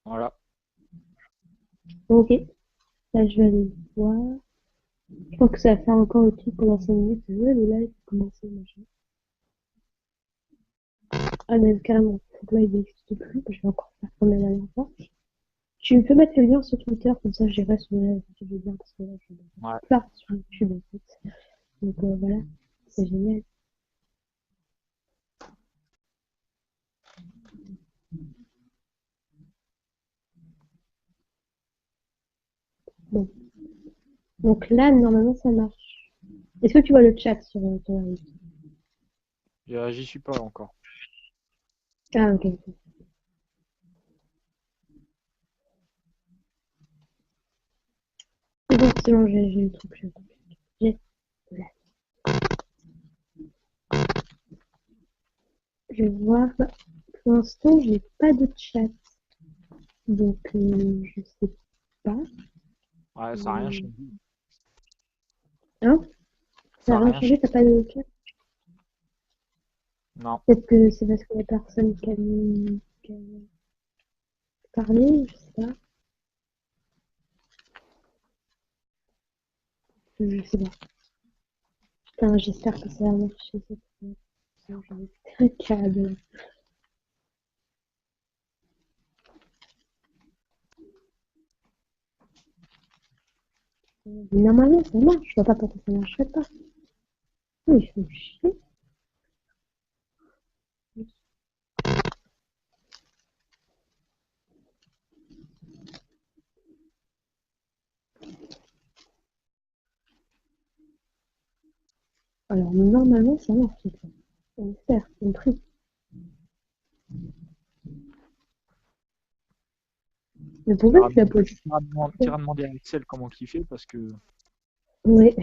Voilà. Ok, là je vais aller voir. Je crois que ça va faire encore le truc pendant 5 minutes. Ouais, le live commencer, machin. Ah, mais carrément, faut que là il n'existe plus. Je vais encore faire comme la dernière fois. Tu peux mettre le lien sur Twitter, comme ça j'irai sur le live si tu veux bien, parce que là je vais Ouais. pas sur YouTube en fait. Donc voilà, c'est génial. Bon, donc là normalement ça marche. Est-ce que tu vois le chat sur ton live? J'y suis pas encore. Ah ok, ok. C'est bon, j'ai le truc. J'ai voilà. Je vais voir. Bah, pour l'instant, j'ai pas de chat. Donc, je sais pas. Ouais, ça a rien Mais... changé. Hein? Ça Ça a a rien rien changé, changé. t'as pas de chat? Non. Peut-être que c'est parce que la personne qui a parlé, je sais pas. Je sais pas. Putain, j'espère que ça va marcher cette fois. Sinon, je vais être un câble. Mais normalement, ça marche. Je vois pas pourquoi ça marcherait pas. Oui, il faut chier. Alors, normalement, ça marche cette fois. On espère, on prie. Mais pourquoi tu l'as pas dit? T'iras demander à Axel comment il fait parce que Ouais.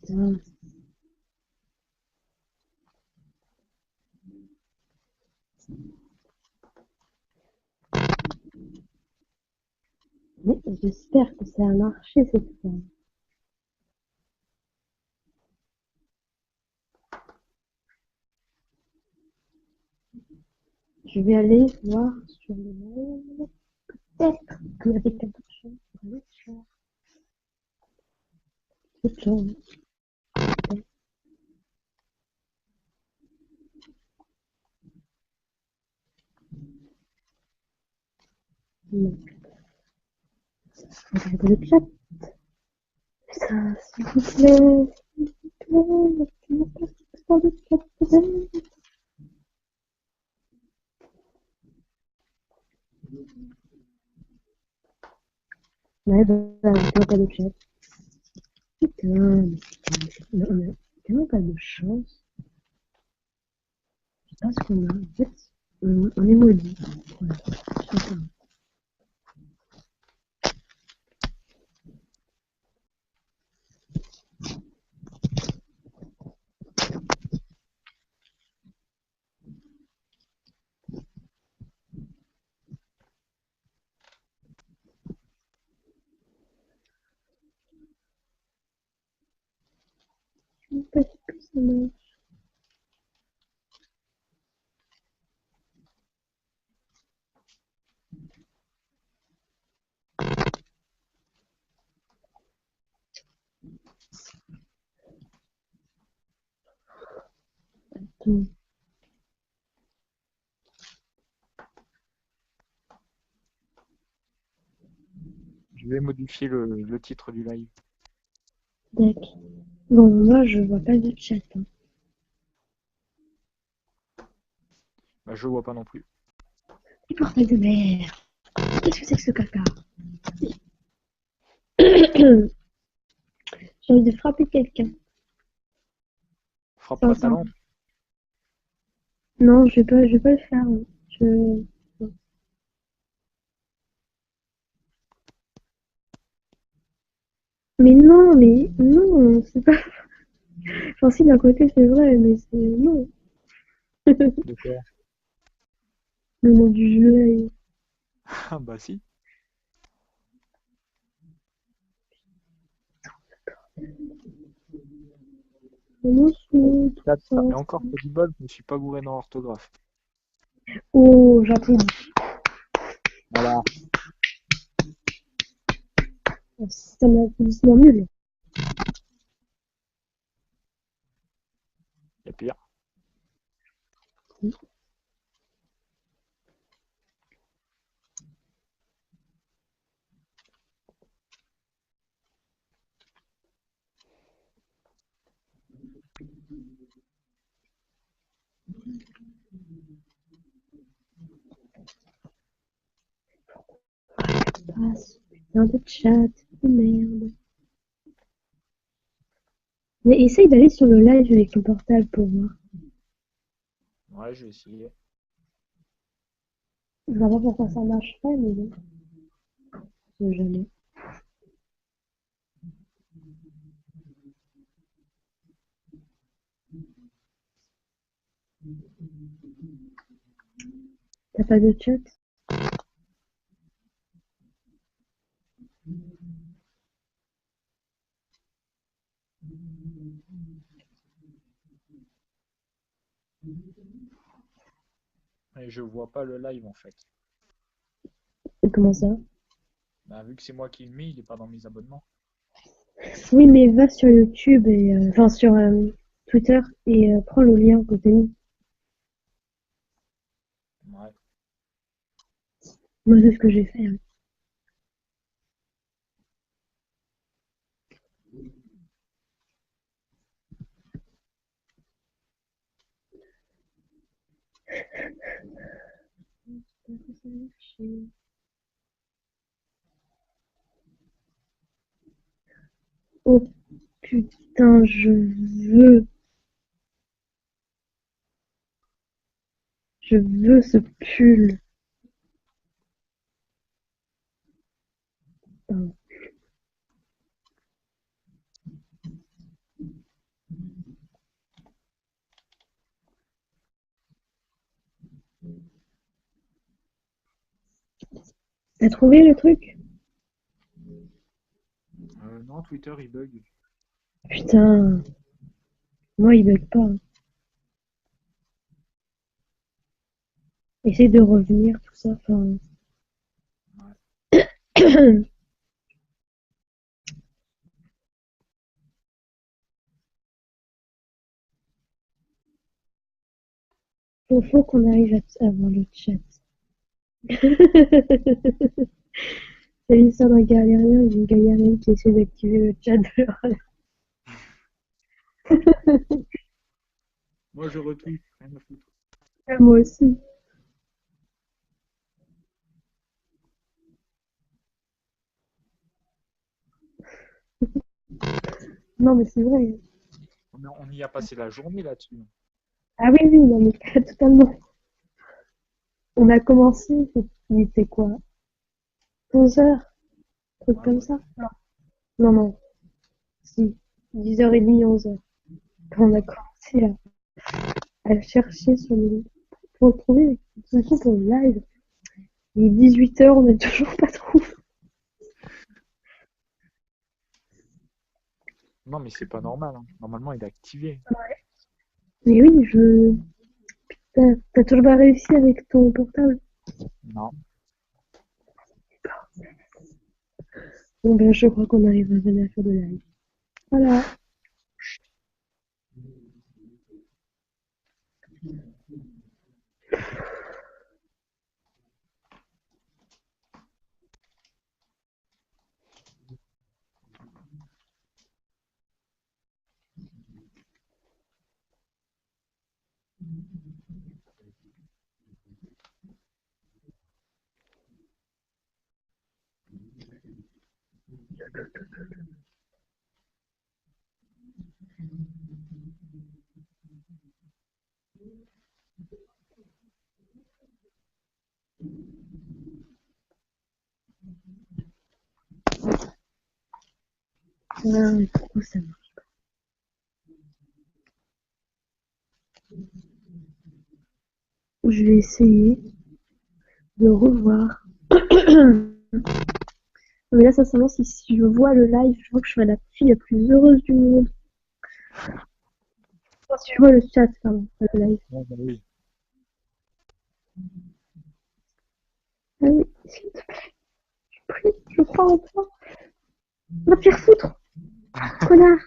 Putain. Mais j'espère que ça a marché cette fois. Je vais aller voir sur le mail. Peut-être qu'avec un peu de chance, on va le faire. Peu de chance. Non. Regardez le chat. Putain, s'il vous plaît. S'il vous plaît. Mettez-moi pas le chat. Ouais, bah, mettez-moi pas le chat. Putain, mais putain, mais on a tellement pas de chance. Je sais pas ce qu'on a. En fait, on est maudit. Voilà. Tout simplement. Je sais pas si que ça marche. Attends. je vais modifier le titre du live. D'accord. Bon, moi, je vois pas de chat. Hein. Bah, je vois pas non plus. Et bordel de merde. Qu'est-ce que c'est que ce caca? J'ai envie de frapper quelqu'un. Frappe pas ta Sincèrement. lampe. Non, je vais pas le faire. Hein. Je... mais non, c'est pas. Enfin, si, d'un côté, c'est vrai, mais c'est. Non. De quoi? Le nom du jeu, là, Ah bah si. Mon sou, tout Là, ça. et encore pour du bol, je me suis pas gouré dans l'orthographe. Oh, j'applaudis. Voilà, C'est un applaudissement nul. il y a pire. Ah, ce putain de chat. Oh, merde. Mais essaye d'aller sur le live avec ton portable pour voir. Ouais, je vais essayer. Je vois pas pourquoi ça marcherait, mais bon. Je sais jamais. T'as pas de chat? Et je vois pas le live en fait. Comment ça? Bah, vu que c'est moi qui le mets, il est pas dans mes abonnements. Oui, mais va sur YouTube et enfin sur Twitter et prends le lien que t'as mis. Ouais. Moi, c'est ce que j'ai fait, hein. Oh putain, je veux ce pull. Pardon. T'as trouvé le truc? Non, Twitter il bug. Putain, moi il bug pas, hein. Essaye de revenir, tout ça, enfin. Ouais. Faut qu'on arrive à avoir le chat. C'est l'histoire d'un galérien et d'une galérienne qui essaie d'activer le chat de leur... Moi je retweet, rien à foutre. Moi aussi. Non, mais c'est vrai. On y a passé la journée là-dessus. Ah oui, oui, non, mais totalement. On a commencé, il était quoi? 11 heures, truc Ouais, comme voilà. ça? Non, non, si. 10h30, 11 heures. Quand on a commencé à chercher sur le... pour trouver une solution pour le live. Il est 18h, on n'a toujours pas trouvé. Non, mais c'est pas normal, hein. Normalement, il est activé. Mais oui, t'as toujours pas réussi avec ton portable? Non. Bon, ben, je crois qu'on arrive à venir faire de live. Voilà. Ah, mais pourquoi ça marche? Je vais essayer de revoir. Mais là, sincèrement, si je vois le live, je vois que je serai la fille la plus heureuse du monde. Si je vois le chat, pardon, pas le live. Ouais, bah oui. Ah oui, s'il te plaît, je crois en toi. Va te faire foutre, connard.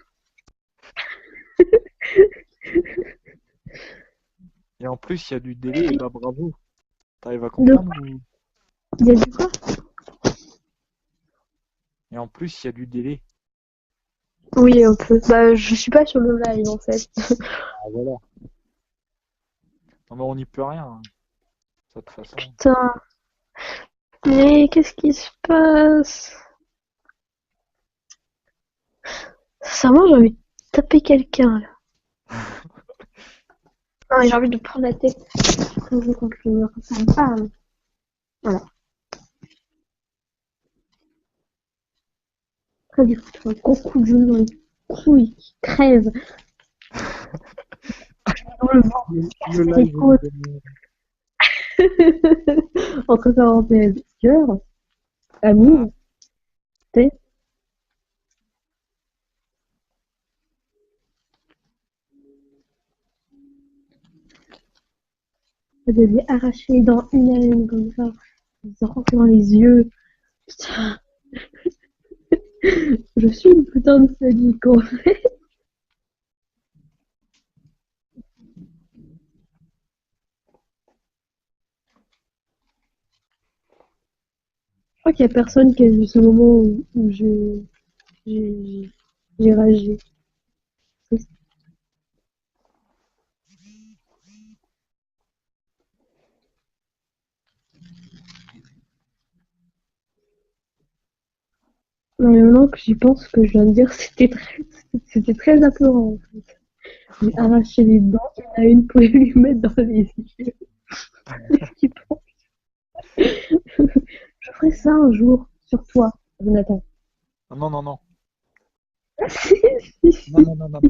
Et en plus, il y a du délai, et bah bravo. T'arrives à De comprendre quoi? ou... Il y a du quoi? Et en plus, il y a du délai. Oui, un peu. Bah, je suis pas sur le live, en fait. Ah voilà. Non mais on n'y peut rien, hein, de toute façon. Putain. Mais qu'est-ce qui se passe? Sincèrement, j'ai envie de taper quelqu'un, là. Non, mais j'ai envie de prendre la tête quand je contre le mur. Ça me parle. Voilà. Après, du coup, tu un gros coup de genou dans les couilles qui crève dans le ventre, Le les live côtes. Entre parenthèses, cœur, Ah, amour, t'es. Je devais arracher les dents une à une, comme ça. Se rentrer dans les yeux. Putain, je suis une putain de sadique, quoi. Je crois qu'il y a personne qui a vu ce moment où j'ai, j'ai ragé. Non, mais maintenant que j'y pense, ce que je viens de dire, c'était très apeurant, en fait. J'ai arraché les dents une à une pour les lui mettre dans les yeux. Qu'est-ce qu'il pense? Je ferai ça un jour sur toi, Jonathan. non, non, non. Si, si, Non, si. non, non, non.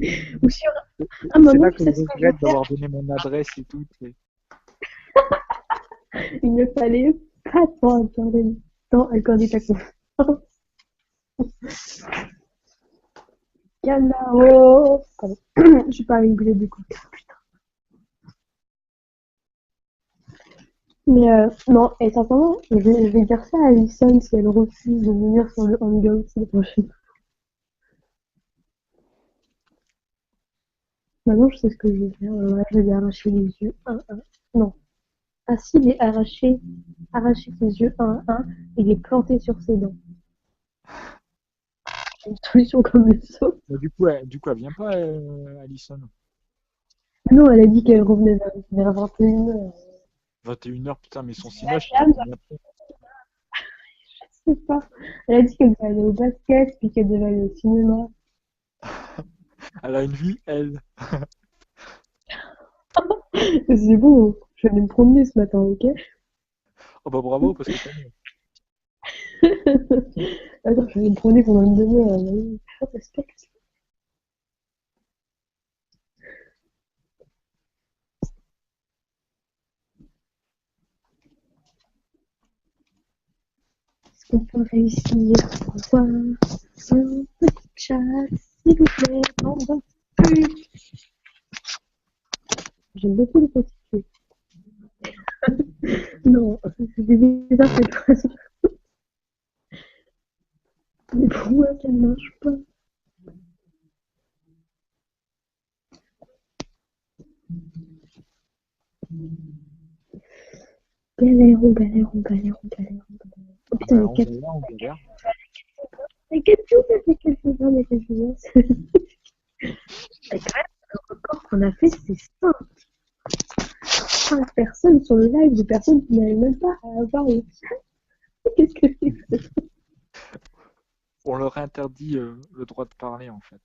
Ou sur... C'est Ah, c'est maintenant, là tu que sais je ce que je vais regrette faire? d'avoir donné mon adresse et tout. Il ne fallait pas tant accorder ta confiance. Canao. Pardon. Je suis pas rigolée du coup. Mais non, et sincèrement, je vais dire ça à Alison si elle refuse de venir sur le hangout la prochaine. Maintenant, je sais ce que je vais faire. Voilà, je vais lui arracher les yeux un à un. Non. Ah si, les arracher ses yeux un à un et les planter sur ses dents. Une solution comme le saut. Mais du coup, elle vient pas, Alison. Non, elle a dit qu'elle revenait vers 21h. 21h, putain, mais son cinoche, il finit après. Je sais pas. Elle a dit qu'elle devait aller au basket, puis qu'elle devait aller au cinéma. Elle a une vie, elle. C'est bon, je vais aller me promener ce matin, ok? Oh bah bravo, parce que t'as mieux. Attends, je vais me promener pendant une demi-heure. Je respecte. Est-ce qu'on peut réussir à avoir un petit chat, s'il vous plaît, bande de putes. J'aime beaucoup les prostituées. Non, c'est bizarre cette phrase. Mais pourquoi ça ne marche pas? Galérons, galérons, galérons, galérons, galérons. Oh Ah putain, bah les on quatre. galère, on galère. Les quatre jours, ça fait quelques heures, il y a quelques heures. Et quand même, le record qu'on a fait, c'est 5 personnes sur le live de personnes qui n'arrivent même pas à avoir le chat. Qu'est-ce que c'est que ça? On leur interdit le droit de parler, en fait.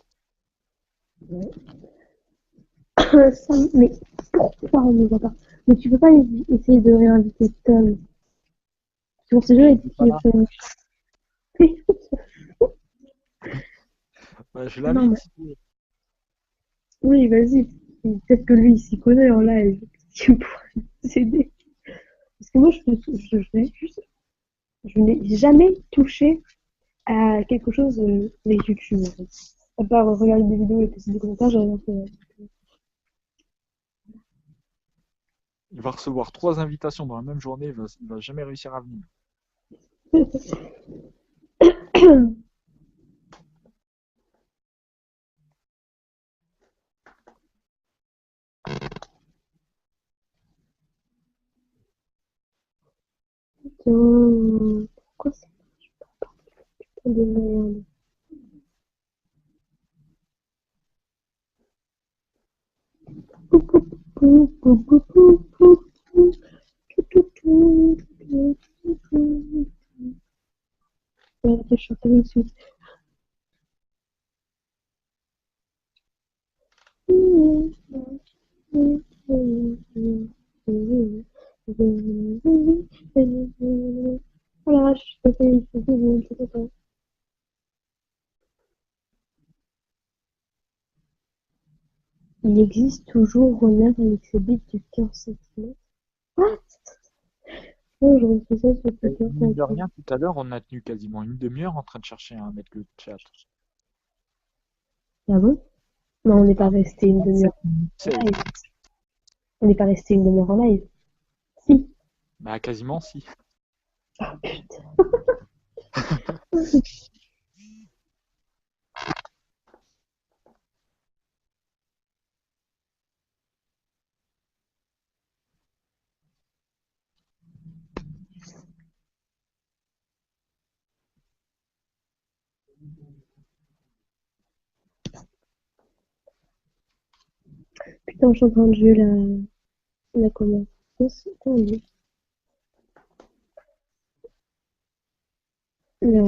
Mais pourquoi on ne voit pas? Mais tu peux pas essayer de réinviter Tom. On s'est Mais jamais il dit est pas qu'il est là. fan. Bah, je Non, l'invite, mais si tu veux. oui, vas-y. Peut-être que lui, il s'y connaît en live. Il pourrait nous aider. Parce que moi, je n'ai jamais touché à quelque chose avec YouTube. En fait. À part regarder des vidéos et poster des commentaires, j'ai rien fait. Il va recevoir 3 invitations dans la même journée, il va jamais réussir à venir. Pourquoi c'est pas de merde? Je chanter tout de suite. Voilà, je te fais une. Il existe toujours Renard avec ses bites de 15 cm. What? Oh, je refais ça sur Et Twitter. mine de rien, tout à l'heure, on a tenu quasiment une demi-heure en train de chercher à mettre le chat. Ah bon? Non, on n'est pas Ah, resté une 27 demi-heure minutes en 16. live. On n'est pas resté une demi-heure en live. Si. Bah, quasiment si. Ah putain. Putain, je suis en train de jouer la comment? Comment on dit? La.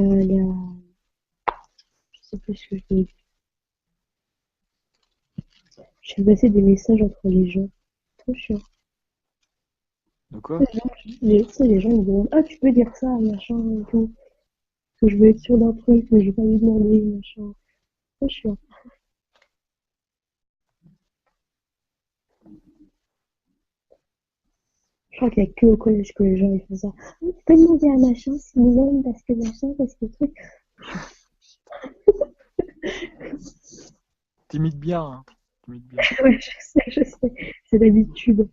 Je sais plus ce que je dis. Je fais passer des messages entre les gens. Trop chiant. De quoi? Tu sais, les gens ils me demandent ah, tu peux dire ça, machin et tout. Parce que je veux être sûr d'un truc, mais j'ai pas envie de demander, machin. Trop chiant. Je crois qu'il y a que au collège que les gens ils font ça. Ah, tu peux demander à machin s'il nous aime parce que machin, parce que truc. T'imites bien, hein. T'imites bien. Ouais, je sais. C'est d'habitude.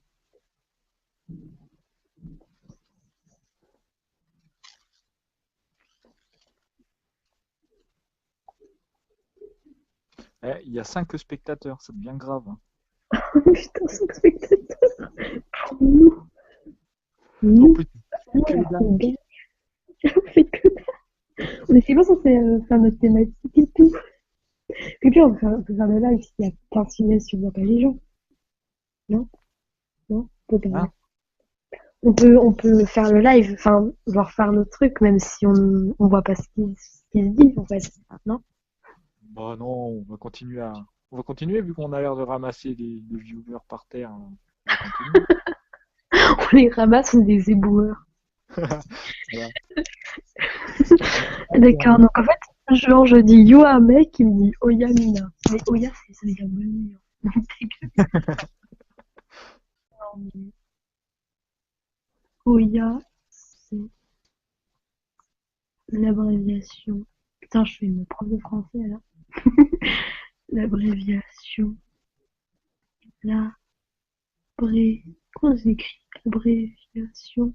Eh, il y a 5 spectateurs, c'est bien grave, hein. Putain, 5 spectateurs. Pour nous. En Nous, plus, nous, que alors dalle. qu'on gagne, on fait que ça. On était pas censé faire notre thématique et tout. Et puis on peut faire le live s'il y a 15 finesse sur pas les gens. Non? Non? On peut pas. Hein? On peut faire le live, enfin, genre faire notre truc, même si on voit pas ce qui se dit, en fait. Non? Bah non, On va continuer vu qu'on a l'air de ramasser des viewers par terre, hein. On va continuer. On les ramasse, on est des éboueurs. Voilà. D'accord, donc en fait, genre, je dis yo à un mec qui me dit Oya Mina. Mais Oya, ça veut dire bonne nuit. Hein. Oya, c'est l'abréviation. Putain, je suis une prof de français là. L'abréviation. Comment ça s'écrit? Abréviation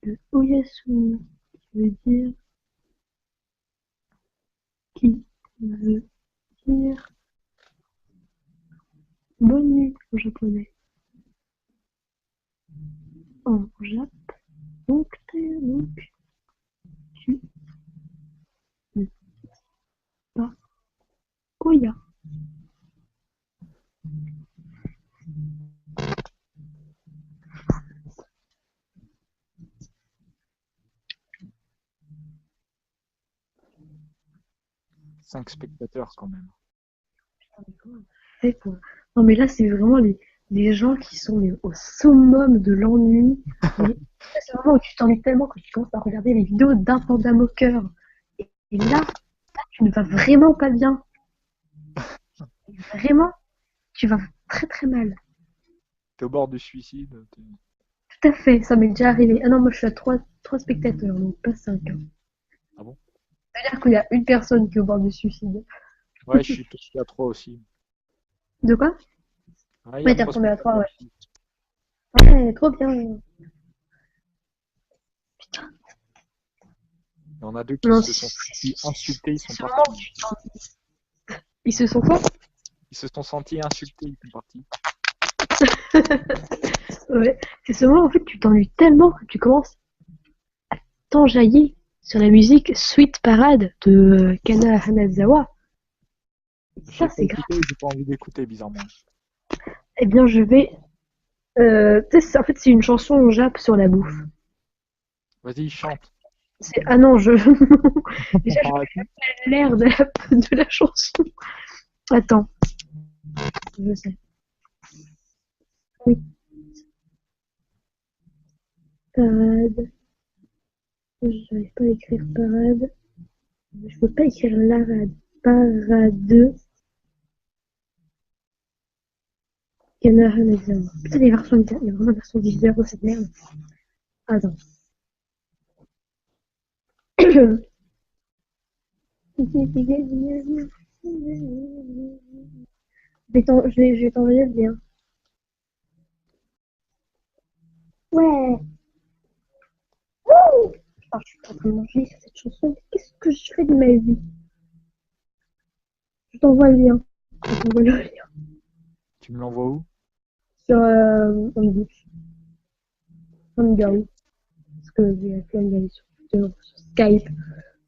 de Oyasumi. Qui veut dire. Qui veut dire bonne nuit en japonais. En jap. Donc, tu ne pas Oya. 5 spectateurs quand même. Fait pour... Non, mais là, c'est vraiment les gens qui sont mais, au summum de l'ennui. Mais c'est vraiment où tu t'ennuies tellement que tu commences à regarder les vidéos d'un panda moqueur. Et là, tu ne vas vraiment pas bien. Vraiment, tu vas très très mal. T'es au bord du suicide. Tout à fait, ça m'est déjà arrivé. Ah non, moi je suis à trois spectateurs, donc pas 5. Hein. Ah bon? C'est-à-dire qu'il y a une personne qui est au bord du suicide. Ouais, je suis tombé à 3 aussi. De quoi? Ah, il y Ouais, a t'es 3 retombé à 3, spectateurs ouais. aussi. Ouais, trop bien. Il y en a deux qui Non, se sont sentis insultés, ils c'est sont ce moment où partis. tu t'en... Ils se sont quoi? Ils se sont sentis insultés, ils sont partis. Ouais. C'est ce moment en fait tu t'ennuies tellement que tu commences à t'enjailler sur la musique Sweet Parade de Kana Hanazawa. J'ai Ça pas c'est grave. écouté, j'ai pas envie d'écouter, bizarrement. Eh bien je vais... tu sais, en fait c'est une chanson en Jap sur la bouffe. Vas-y, chante. Ah non, je... Déjà je Arrête. fais l'air de la chanson. Attends, je sais. Oui, parade. J'arrive pas à écrire parade. Je peux pas écrire l'arade. Parade. Kana Hanazawa. Putain, il y a vraiment une version diviseur de cette merde. Attends. Je vais t'envoyer le lien. Ouais. Putain, je suis en train de manger cette chanson. Qu'est-ce que je fais de ma vie? Je t'envoie le lien. Je t'envoie le lien. Tu me l'envoies où? Sur Ok. Hangout. Parce que j'ai la flemme d'aller sur Twitter, sur Skype.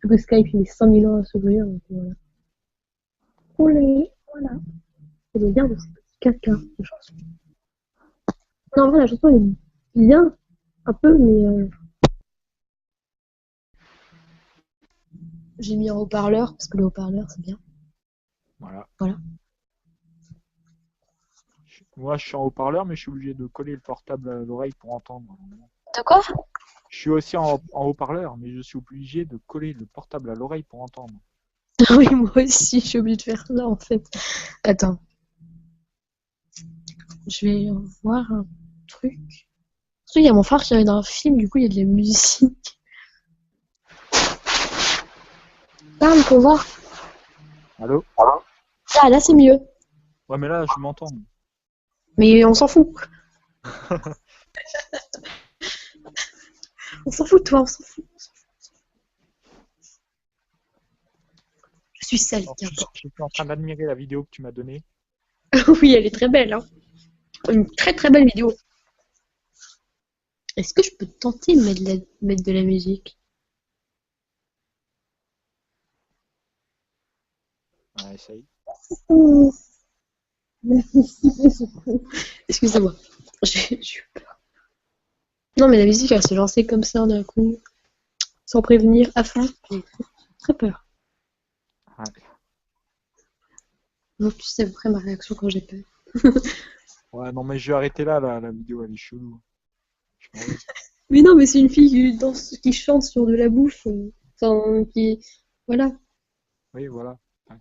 Parce que Skype, il met 5000 ans à s'ouvrir. Donc voilà. Olé. Voilà. C'est le lien de ces petits caca de chanson. Non, en vrai, la chanson est bien. Un peu, mais j'ai mis en haut-parleur. Parce que le haut-parleur, c'est bien. Voilà. Voilà. Moi, je suis en haut-parleur, mais je suis obligé de coller le portable à l'oreille pour entendre. De quoi? Je suis aussi en haut-parleur, mais je suis obligé de coller le portable à l'oreille pour entendre. Oui, moi aussi, je suis obligée de faire ça en fait. Attends, je vais voir un truc. Parce qu'il y a mon frère qui regarde un film, du coup il y a de la musique. Parle pour voir. Allô? Ah, là c'est mieux. Ouais, mais là, je m'entends. Mais on s'en fout. On s'en fout de toi, on s'en fout. Je suis sale, Alors, tiens. je suis en train d'admirer la vidéo que tu m'as donnée. Oui, elle est très belle, hein. Une très très belle vidéo. Est-ce que je peux tenter de mettre de la musique? Ouais, essaye. Ouh, excusez-moi. J'ai eu peur. Non, mais la musique, elle s'est lancée comme ça d'un coup, sans prévenir, à fond. J'ai très peur. Ouais. Donc, tu sais à peu près ma réaction quand j'ai peur. Ouais, non, mais je vais arrêter là, la vidéo, elle est chelou. Je m'en vais. Mais non, mais c'est une fille qui danse, qui chante sur de la bouffe. Enfin, qui. Voilà. Oui, voilà. Ouais.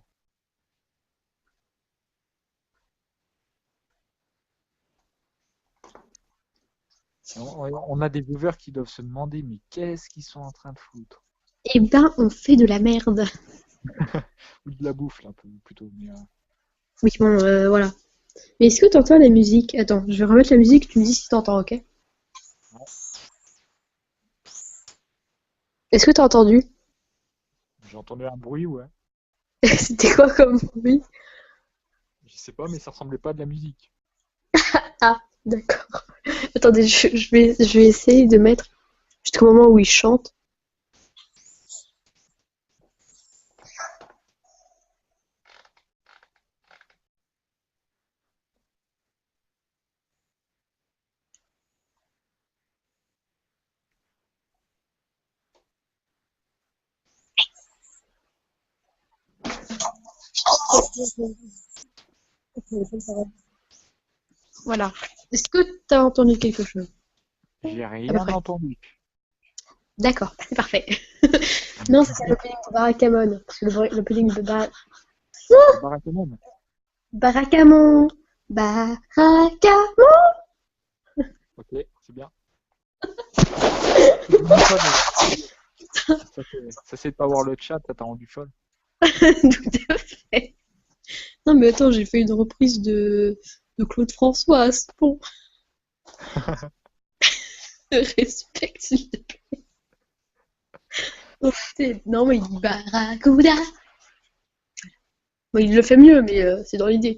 On a des viewers qui doivent se demander, mais qu'est-ce qu'ils sont en train de foutre? Eh ben, on fait de la merde. Ou de la bouffe, là, plutôt. Mais, Oui, bon, voilà. Mais est-ce que t'entends la musique? Attends, je vais remettre la musique, tu me dis si t'entends, ok? ouais. Est-ce que t'as entendu? J'ai entendu un bruit, ouais. C'était quoi comme bruit? Je sais pas, mais ça ressemblait pas à de la musique. Ah, d'accord. Attendez, je vais essayer de mettre jusqu'au moment où il chante. Voilà. Est-ce que t'as entendu quelque chose? J'ai À peu rien près. entendu. D'accord, c'est parfait. Non, c'était l'opening de Barakamon. Parce que l'opening de Le Barakamon. Barakamon. Barakamon. Ok, c'est bien. Je dis pas, mais ça c'est de pas voir le chat, ça t'a rendu folle. Tout à fait. Non, mais attends, j'ai fait une reprise de Claude François. C'est bon. Respecte, s'il te plaît. Oh, putain. Non, mais il dit Barracuda. Bon, il le fait mieux, mais c'est dans l'idée.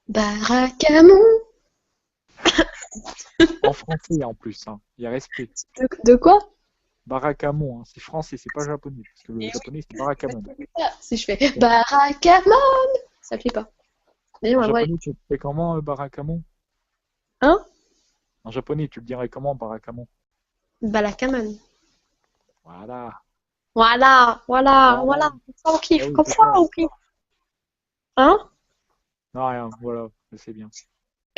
Baracamon. En français en plus, hein. Il y a respect. De quoi? Barakamon, hein. C'est français, c'est pas japonais. Parce que le japonais, c'est Barakamon. Si je fais Baracamon, ça le fait pas. D'ailleurs, En en vrai, japonais, tu le fais comment, Barakamon? hein? En japonais, tu le dirais comment, Barakamon? Barakamon. Voilà. Voilà. Comme ça, on Ah kiffe. oui, Comme c'est ça, ça. on kiffe. Hein? Non, rien, voilà, je sais bien.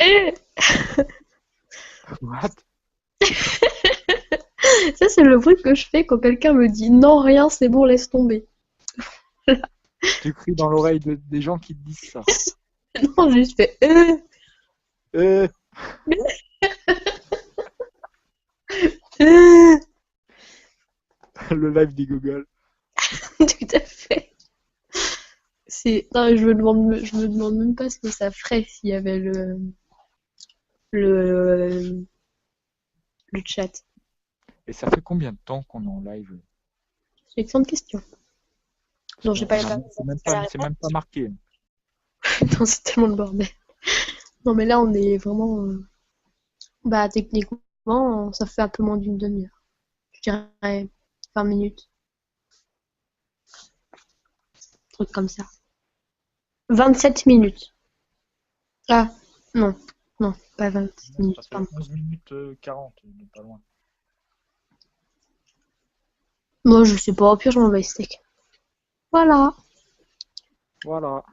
Eh, What? ça, c'est le bruit que je fais quand quelqu'un me dit non, rien, c'est bon, laisse tomber. Tu cries dans l'oreille des gens qui te disent ça. Non, j'ai juste fait Euh, euh. le live des Google. Tout à fait. Non, je me demande même pas ce que ça ferait s'il y avait le, le chat. Et ça fait combien de temps qu'on est en live? C'est une excellente question. Parce Non, j'ai pas la c'est même pas marqué. Non, c'est tellement le bordel. Non, mais là, on est vraiment. Bah, techniquement, ça fait un peu moins d'une demi-heure. Je dirais 20 minutes. Un truc comme ça. 27 minutes. Ah, non. Non, pas 27 Ça minutes. fait Pardon. 11 minutes 40, donc pas loin. Moi, je sais pas. Au pire, je m'en vais steak. Voilà. Voilà.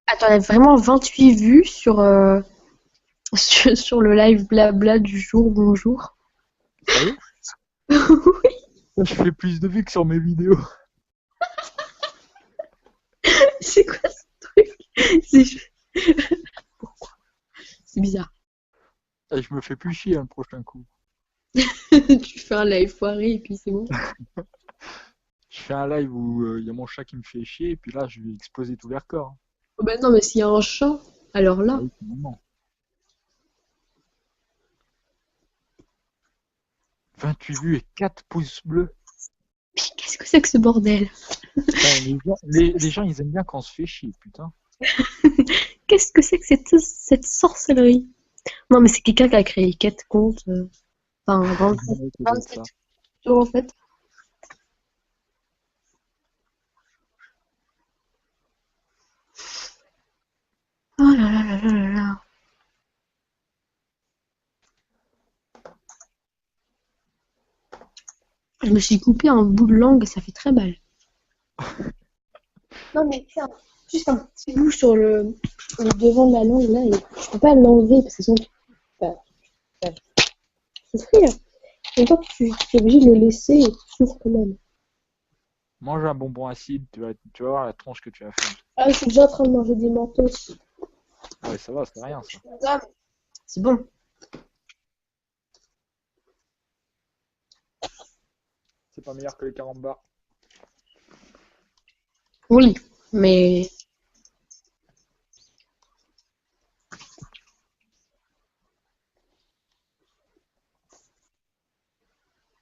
Attends, il y a vraiment 28 vues sur le live blabla du jour. Bonjour. Sérieux? Oui, Je fais plus de vues que sur mes vidéos. c'est quoi ce truc? Pourquoi? C'est bizarre. Et je me fais plus chier, hein, le prochain coup. Tu fais un live foiré et puis c'est bon. Je fais un live où il y a mon chat qui me fait chier, et puis là, je vais exploser tous les records. Oh, bah non, mais s'il y a un chat, alors Ah là. oui, carrément. 28 vues et 4 pouces bleus. Mais qu'est-ce que c'est que ce bordel? Putain, les gens, ils aiment bien quand on se fait chier, putain. Qu'est-ce que c'est que cette sorcellerie? Non, mais c'est quelqu'un qui a créé 4 comptes. Enfin, Ouais, ça doit être 27 ça. photos en fait. Oh là là là là là là. Je me suis coupé un bout de langue, ça fait très mal. Non, mais tiens, juste un petit bout sur le devant de la langue là, et je peux pas l'enlever parce que sinon, bah, bah, ça se fait. Et toi, tu es obligé de le laisser et tu souffres quand même. Mange un bonbon acide, tu vas voir la tronche que tu vas faire. Ah, je suis déjà en train de manger des mentos. Ouais, ça va, c'est rien, ça. C'est bon. C'est pas meilleur que les carambars. Oui, mais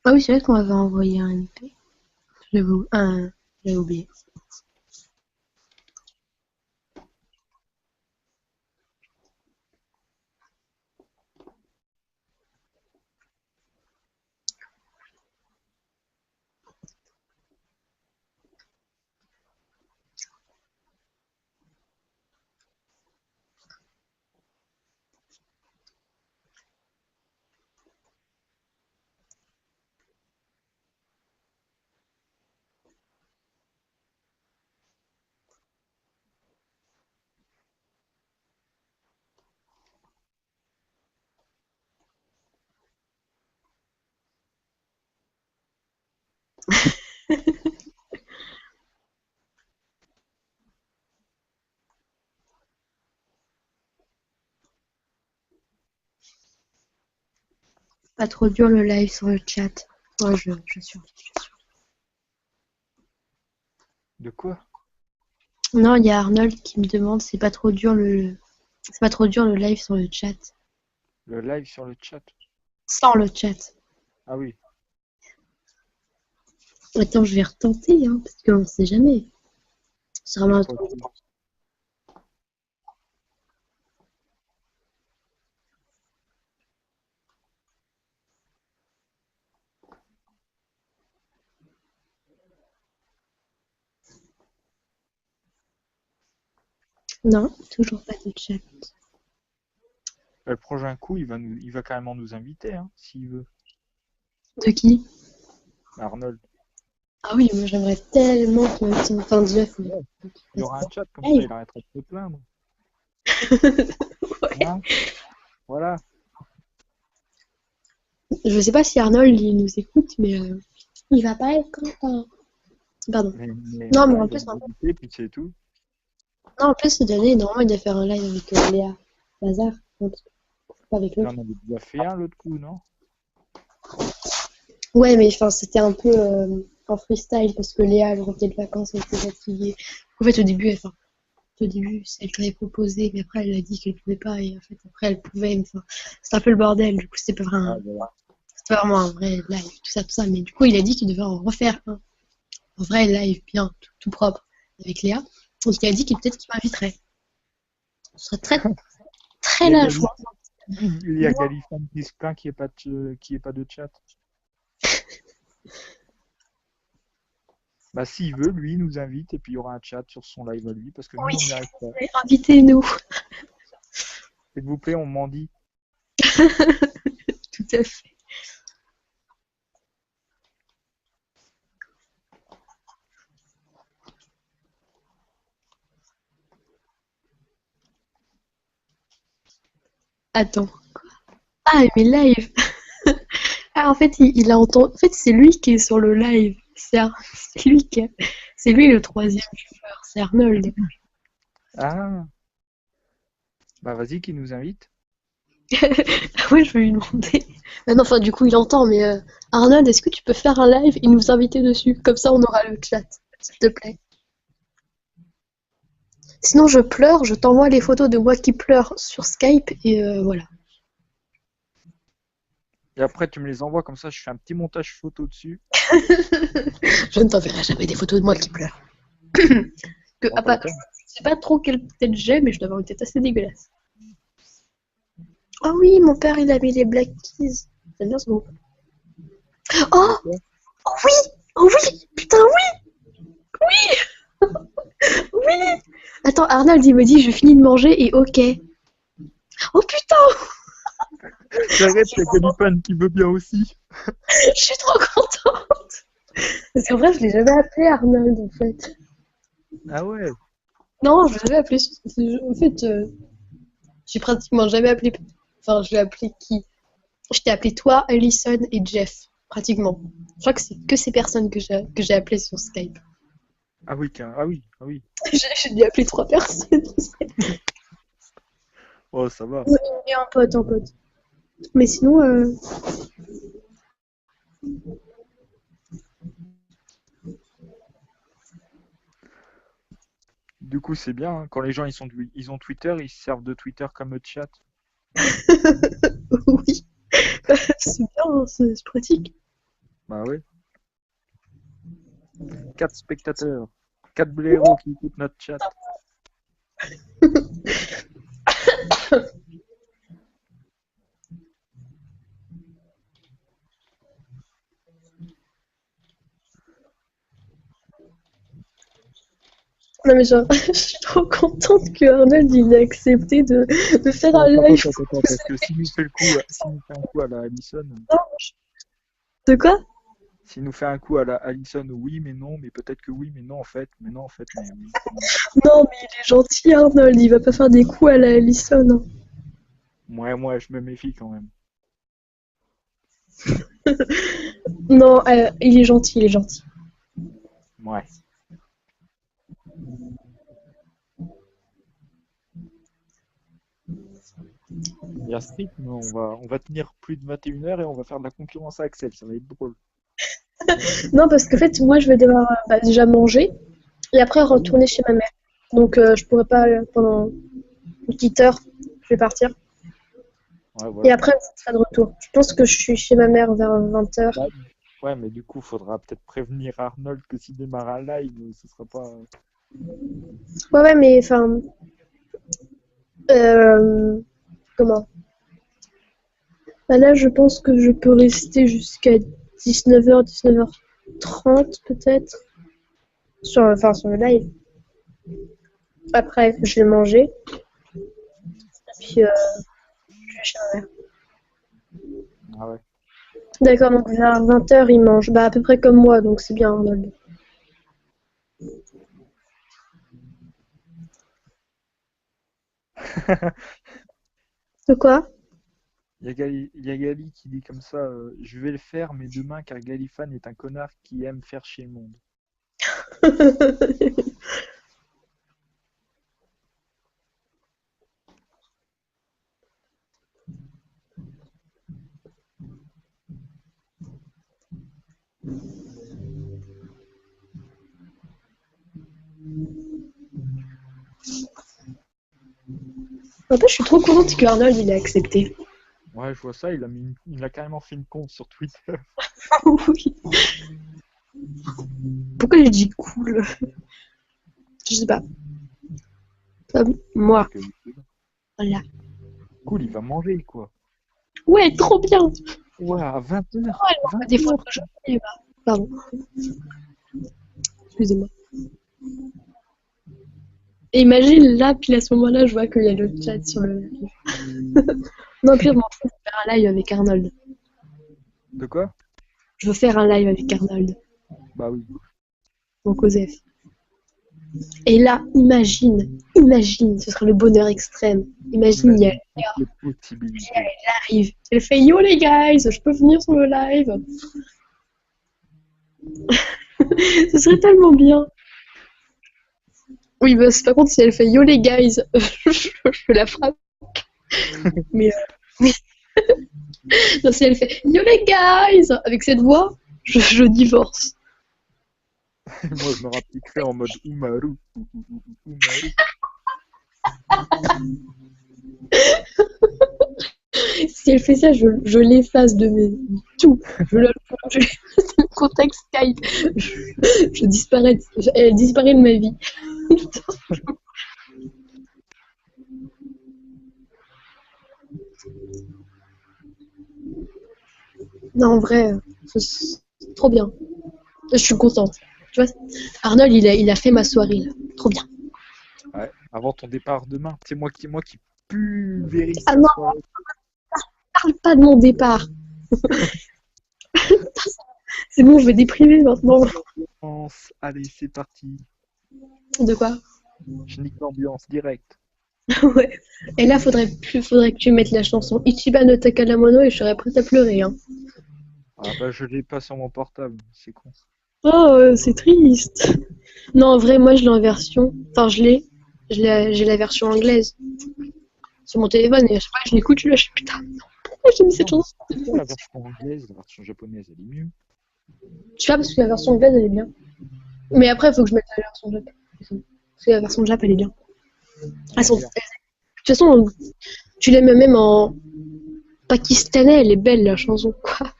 ah oui, c'est vrai qu'on m'avait envoyé un MP. J'avais oublié. Pas trop dur le live sur le chat. Ouais, je suis. De quoi? Non, il y a Arnold qui me demande c'est pas trop dur le live sur le chat. Le live sur le chat. Sans le chat. Ah oui. Attends, je vais retenter, hein, parce qu'on sait jamais. C'est vraiment un Toi, truc. Non, toujours pas de chat. le prochain coup, il va carrément nous inviter, hein, s'il veut. De qui? Arnold. Ah oui, moi j'aimerais tellement que enfin Jeff. Ouais. Il y aura un chat comme ça, Hey. il arrêtera de se plaindre. Ouais. Hein, voilà. Je sais pas si Arnold il nous écoute, mais il va pas être content. Pardon. Non, mais Voilà, en il va plus, nous inviter, puis c'est tout. non, en plus, cette année, normalement, il doit faire un live avec Léa Lazare. Non, parce que pas avec Il l'autre. en avait déjà fait un l'autre coup, non? Ouais, mais enfin, c'était un peu en freestyle parce que Léa, elle revenait de vacances, elle était fatiguée. En fait, au début, c'est elle qui avait proposé, mais après, elle a dit qu'elle pouvait pas, et en fait, après, elle pouvait. Mais, enfin, c'était un peu le bordel, du coup, Ah, voilà. c'était pas vraiment un vrai live, tout ça. Mais du coup, il a dit qu'il devait en refaire un vrai live bien, tout propre, avec Léa. Donc, il a dit qu'il peut-être qu'il m'inviterait. Ce serait très, très Il y a large. Il y a Galifan qui se plaint qu'il n'y ait pas de chat. Bah, s'il veut, lui, il nous invite et puis il y aura un chat sur son live à lui parce que nous, Oui, on n'y arrive pas. invitez-nous. S'il vous plaît, on m'en dit. Tout à fait. Attends. Ah, mais live. Ah, en fait, il a entendu. En fait, c'est lui qui est sur le live. C'est lui le troisième joueur. C'est Arnold. Ah, bah vas-y, qui nous invite. Ah ouais, je vais lui demander. Ah non, enfin, du coup, il entend, mais Arnold, est-ce que tu peux faire un live et nous inviter dessus? Comme ça, on aura le chat, s'il te plaît. Sinon, je pleure, je t'envoie les photos de moi qui pleure sur Skype et voilà. Et après, tu me les envoies comme ça, je fais un petit montage photo dessus. Je ne t'enverrai jamais des photos de moi qui pleure. Que, Bon, ah pas la bah, peine. je sais pas trop quelle tête j'ai, mais je dois avoir une tête assez dégueulasse. Oh oui, mon père, il a mis les Black Keys. J'aime bien ce mot. Oh, D'accord. oh oui, oh oui, putain, oui, oui. Attends, Arnold, il me dit, je finis de manger et ok. Oh putain, J'arrête, il y a Galifan qui veut bien aussi. je suis trop contente. Parce qu'en vrai, je l'ai jamais appelé Arnold, en fait. Ah ouais. Non, je l'ai jamais appelé. En fait, j'ai pratiquement jamais appelé. Enfin, je l'ai appelé qui? Je t'ai appelé toi, Alison et Jeff, pratiquement. Je crois que c'est que ces personnes que j'ai appelées sur Skype. Ah oui, ah oui, ah oui. J'ai dû appeler 3 personnes. Oh, ça va. Et un pote, un pote. Mais sinon, Du coup, c'est bien, hein. Quand les gens ils ont Twitter, ils se servent de Twitter comme chat. oui. C'est bien, hein, c'est pratique. Bah ouais. 4 spectateurs. 4 blaireaux qui écoutent notre chat. Non mais genre, je suis trop contente que Arnold il ait accepté de faire un live. Parce que s'il nous fait s'il nous fait un coup à la Allison, De quoi? s'il nous fait un coup à la Allison, oui, mais non, mais peut-être que oui, mais non, en fait, mais non, en fait, mais oui. Non mais il est gentil Arnold, il va pas faire des coups à la Alison. Hein. Moi, je me méfie quand même. Non, il est gentil, il est gentil. Ouais. Il y a strict, mais on va tenir plus de 21h et on va faire de la concurrence à Axel, ça va être drôle. Non parce qu'en fait moi je vais devoir déjà manger et après Ah oui. retourner chez ma mère. Donc je pourrais pas pendant une petite heure, je vais partir. Ouais, Et voilà. après, je serai de retour. Je pense que je suis chez ma mère vers 20h. Bah, ouais, mais du coup, faudra peut-être prévenir Arnold que s'il démarre un live, ce sera pas. Ouais, ouais, mais enfin, euh, comment? Bah là, je pense que je peux rester jusqu'à 19h, 19h30 peut-être. Sur le live. Après, je vais manger. Puis, je vais chez ma mère. Ah ouais. D'accord, donc vers 20h, il mange. Bah, à peu près comme moi, donc c'est bien, Arnold. De quoi? Il y a Gali qui dit comme ça, je vais le faire, mais demain, car Galifan est un connard qui aime faire chier le monde. En fait, je suis trop contente que Arnold il ait accepté. Ouais, je vois ça, il a carrément fait une compte sur Twitter. Oui. Pourquoi j'ai dit cool? Je sais pas. Comme Parce moi. que, Voilà. cool, il va manger, quoi. Ouais, trop bien. Ouais, à 20h. Oh, elle m'envoie des 20h. photos jolies, là. Pardon, excusez-moi. Et imagine là, puis à ce moment-là, je vois qu'il y a le chat sur le live. Non, pire, je m'en fous, je veux faire un live avec Arnold. De quoi? Je veux faire un live avec Arnold, Bah oui. mon Cosef. Et là, imagine, ce sera le bonheur extrême. Imagine, il Imagine toutes les possibilités. arrive. Elle fait yo les guys, je peux venir sur le live. Ce serait tellement bien. Oui, bah, par contre, si elle fait yo les guys, je la frappe. Mais oui. Non, si elle fait yo les guys avec cette voix, je divorce. Moi, je me rappliquerai en mode Umaru. Umaru. Si elle fait ça, je l'efface de mes tout. Je l'efface de mon contact Skype. Je disparais. Elle disparaît de ma vie. Non, en vrai, c'est trop bien. Je suis contente. Tu vois, Arnold, il a fait ma soirée, là. Trop bien. Ouais, avant ton départ demain. C'est moi qui pulvérise Ah ta non, soirée. parle pas de mon départ. C'est bon, je vais déprimer maintenant. Allez, c'est parti. De quoi? Je nique l'ambiance direct. Ouais. Et là, faudrait que tu mettes la chanson Ichiban no Takaramono et je serais prête à pleurer. Hein. Ah bah je l'ai pas sur mon portable, c'est con. Oh, c'est triste. Non, en vrai, moi, je l'ai en version. Enfin, j'ai la version anglaise sur mon téléphone et à chaque fois que je l'écoute, je suis putain, pourquoi j'ai mis cette Non, mais chanson? pourquoi la version anglaise, la version japonaise, elle est mieux. Tu vois, parce que la version anglaise, elle est bien. Mais après, il faut que je mette la version japonaise. Parce que la version Jap, elle est bien. Ah De merde, toute façon, tu l'aimes même en pakistanais, elle est belle, la chanson. Quoi?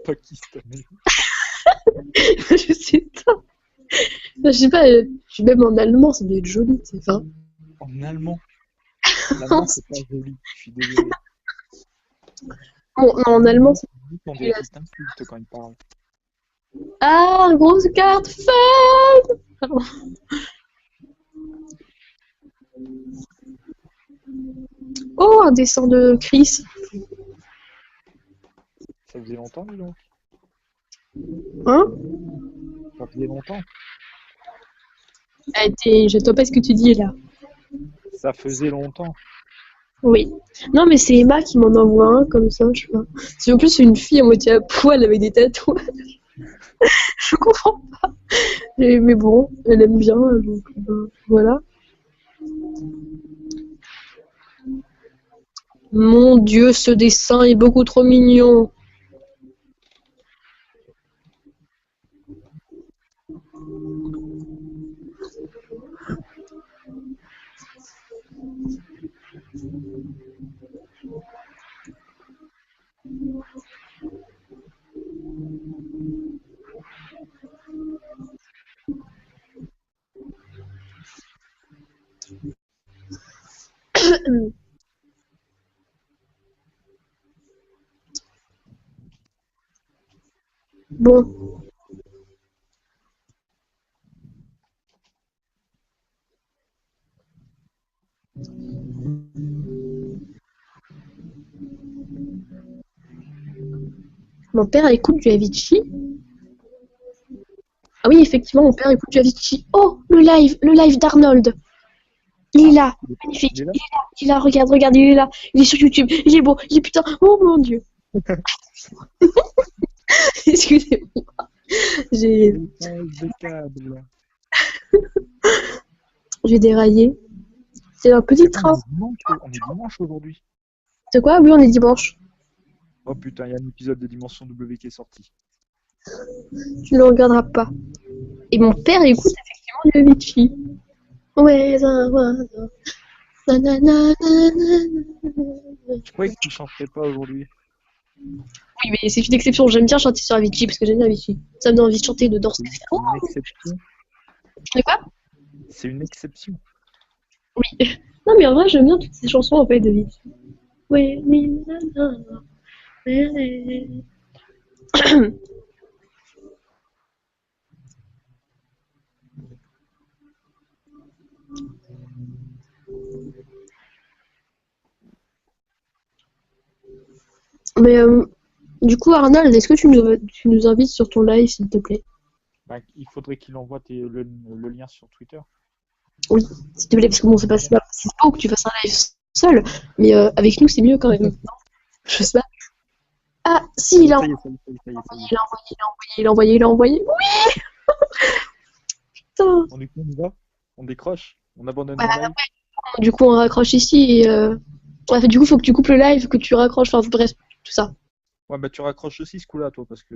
pakistanais. Je sais pas. Je sais pas, même en allemand, ça doit être joli. Enfin, En allemand. L'allemand, c'est pas joli, je suis désolé. bon, non, en allemand, c'est Limite, on dirait qu'il dégueulasse. t'insulte quand il parle. Ah, grosse carte fan! Pardon. Oh, un dessin de Chris. Ça faisait longtemps, dis donc. Hein? Ça faisait longtemps. J'entends pas ce que tu dis là. Ça faisait longtemps. Oui. Non, mais c'est Emma qui m'en envoie un comme ça, je sais pas. C'est en plus c'est une fille à moitié à poil avec des tatouages. Je comprends pas. Mais bon, elle aime bien, donc voilà. Mon Dieu, ce dessin est beaucoup trop mignon. Bon. Mon père écoute du Avicii. Ah oui, effectivement, mon père écoute du Avicii. Oh, le live d'Arnold. Il est là, magnifique. Il est là. Il est là, regarde, regarde, il est là. Il est sur YouTube. Il est beau. Il est putain. Oh mon dieu. Excusez-moi. J'ai Des câbles. déraillé. C'est un petit train. On est dimanche aujourd'hui. C'est quoi? Oui, on est dimanche. Oh putain, il y a un épisode de Dimension W qui est sorti. Tu ne le regarderas pas. Et mon père écoute effectivement du Avicii. Ouais, ça, ouais, ça. Nanana, nanana. Je croyais que tu chanterais pas aujourd'hui. Oui, mais c'est une exception. J'aime bien chanter sur Avicii parce que j'aime bien Avicii. Ça me donne envie de chanter, de danser. C'est Oh, une exception. c'est quoi? C'est une exception. Oui. Non, mais en vrai, j'aime bien toutes ces chansons en fait de Avicii. Oui, oui, nanana. Mais du coup, Arnold, est-ce que tu nous invites sur ton live, s'il te plaît? Bah, il faudrait qu'il envoie le lien sur Twitter. Oui, s'il te plaît, parce que bon, c'est pas que tu fasses un live seul, mais avec nous, c'est mieux quand même. Non, je sais pas. Ah, si, il a Ça y envoyé, est, ça y est, ça y est, ça y est, ça y est. il a envoyé. Oui, putain. On est on y va? On décroche? On abandonne Bah, le live? du coup, on raccroche ici. Et, ouais, du coup, faut que tu coupes le live, que tu raccroches, enfin, bref, tout ça. Ouais, bah tu raccroches aussi ce coup-là, toi, parce que